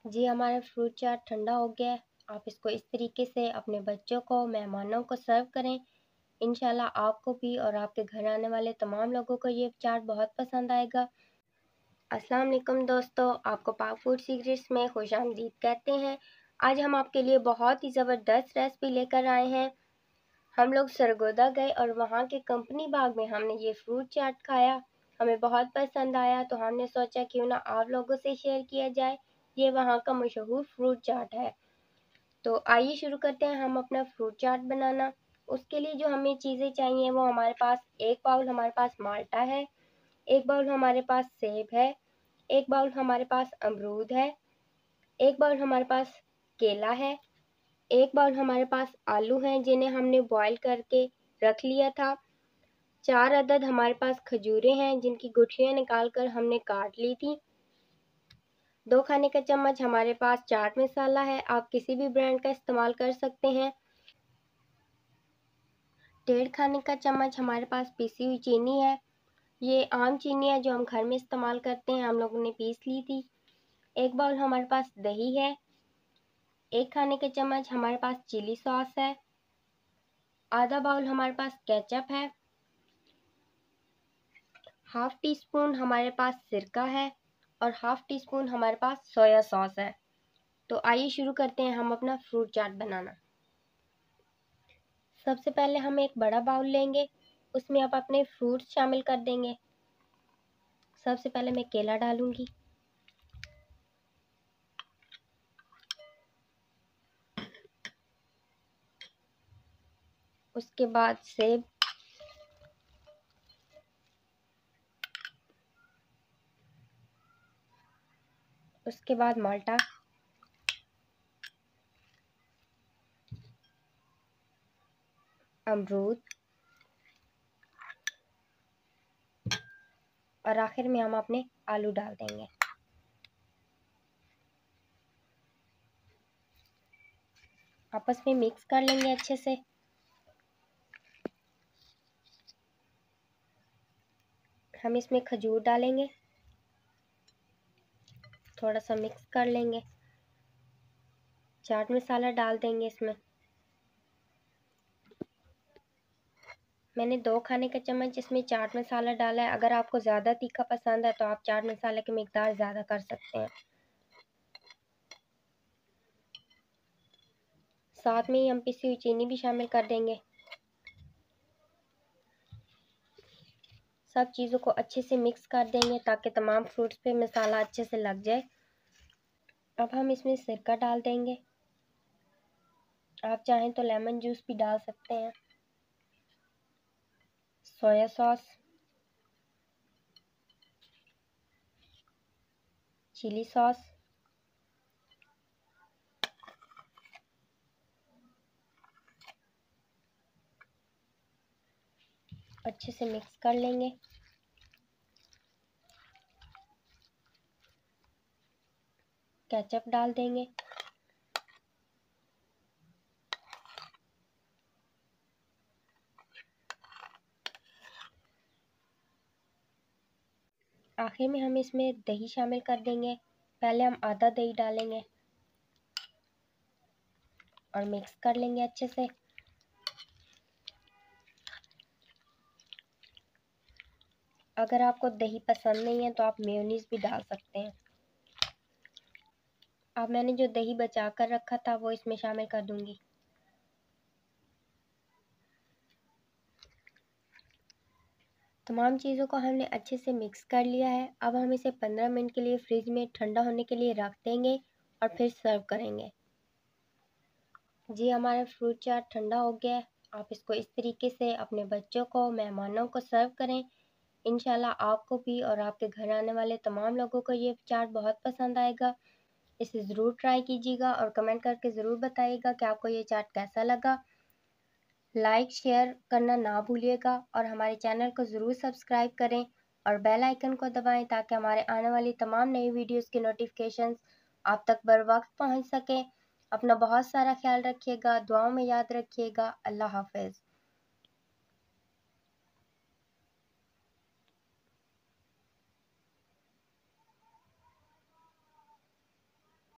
जी हमारा फ्रूट चाट ठंडा हो गया है। आप इसको इस तरीके से अपने बच्चों को, मेहमानों को सर्व करें। इंशाल्लाह आपको भी और आपके घर आने वाले तमाम लोगों को ये चाट बहुत पसंद आएगा। अस्सलाम वालेकुम दोस्तों, आपको पाक फूड सीक्रेट्स में खुशामदीद कहते हैं। आज हम आपके लिए बहुत ही ज़बरदस्त रेसिपी लेकर आए हैं। हम लोग सरगोदा गए और वहाँ के कंपनी बाग में हमने ये फ्रूट चाट खाया। हमें बहुत पसंद आया तो हमने सोचा क्यों ना आप लोगों से शेयर किया जाए। ये वहाँ का मशहूर फ्रूट चाट है। तो आइए शुरू करते हैं हम अपना फ्रूट चाट बनाना। उसके लिए जो हमें चीज़ें चाहिए वो हमारे पास एक बाउल हमारे पास माल्टा है, एक बाउल हमारे पास सेब है, एक बाउल हमारे पास अमरूद है, एक बाउल हमारे पास केला है, एक बाउल हमारे पास आलू हैं जिन्हें हमने बॉईल करके रख लिया था। 4 अदद हमारे पास खजूरें हैं जिनकी गुठलियाँ निकाल कर हमने काट ली थी। 2 खाने का चम्मच हमारे पास चाट मसाला है, आप किसी भी ब्रांड का इस्तेमाल कर सकते हैं। 1.5 खाने का चम्मच हमारे पास पिसी हुई चीनी है। ये आम चीनी है जो हम घर में इस्तेमाल करते हैं, हम लोगों ने पीस ली थी। 1 बाउल हमारे पास दही है। 1 खाने के चम्मच हमारे पास चिली सॉस है। आधा बाउल हमारे पास केचप है। हाफ टी स्पून हमारे पास सिरका है और हाफ टी स्पून हमारे पास सोया सॉस है। तो आइए शुरू करते हैं हम अपना फ्रूट चाट बनाना। सबसे पहले हम एक बड़ा बाउल लेंगे, उसमें आप अपने फ्रूट्स शामिल कर देंगे। सबसे पहले मैं केला डालूंगी, उसके बाद सेब, उसके बाद माल्टा, अमरूद और आखिर में हम अपने आलू डाल देंगे। आपस में मिक्स कर लेंगे अच्छे से। हम इसमें खजूर डालेंगे, थोड़ा सा मिक्स कर लेंगे। चाट मसाला डाल देंगे इसमें। मैंने 2 खाने का चम्मच इसमें चाट मसाला डाला है। अगर आपको ज़्यादा तीखा पसंद है तो आप चाट मसाले की मिकदार ज़्यादा कर सकते हैं। साथ में ही हम पिसी हुई चीनी भी शामिल कर देंगे। सब चीज़ों को अच्छे से मिक्स कर देंगे ताकि तमाम फ्रूट्स पे मसाला अच्छे से लग जाए। अब हम इसमें सिरका डाल देंगे, आप चाहें तो लेमन जूस भी डाल सकते हैं। सोया सॉस, चिली सॉस, अच्छे से मिक्स कर लेंगे। केचप डाल देंगे। आखिर में हम इसमें दही शामिल कर देंगे। पहले हम आधा दही डालेंगे और मिक्स कर लेंगे अच्छे से। अगर आपको दही पसंद नहीं है तो आप मेयोनीज भी डाल सकते हैं। अब मैंने जो दही बचा कर रखा था वो इसमें शामिल कर दूंगी। तमाम चीज़ों को हमने अच्छे से मिक्स कर लिया है। अब हम इसे 15 मिनट के लिए फ्रिज में ठंडा होने के लिए रख देंगे और फिर सर्व करेंगे। जी हमारा फ्रूट चाट ठंडा हो गया है। आप इसको इस तरीके से अपने बच्चों को, मेहमानों को सर्व करें। इंशाल्लाह आपको भी और आपके घर आने वाले तमाम लोगों को ये चाट बहुत पसंद आएगा। इसे ज़रूर ट्राई कीजिएगा और कमेंट करके ज़रूर बताइएगा कि आपको ये चाट कैसा लगा। लाइक शेयर करना ना भूलिएगा और हमारे चैनल को ज़रूर सब्सक्राइब करें और बेल आइकन को दबाएं ताकि हमारे आने वाली तमाम नई वीडियोस की नोटिफिकेशंस आप तक बर वक्त पहुँच सकें। अपना बहुत सारा ख्याल रखिएगा, दुआओं में याद रखिएगा। अल्लाह हाफ़िज़।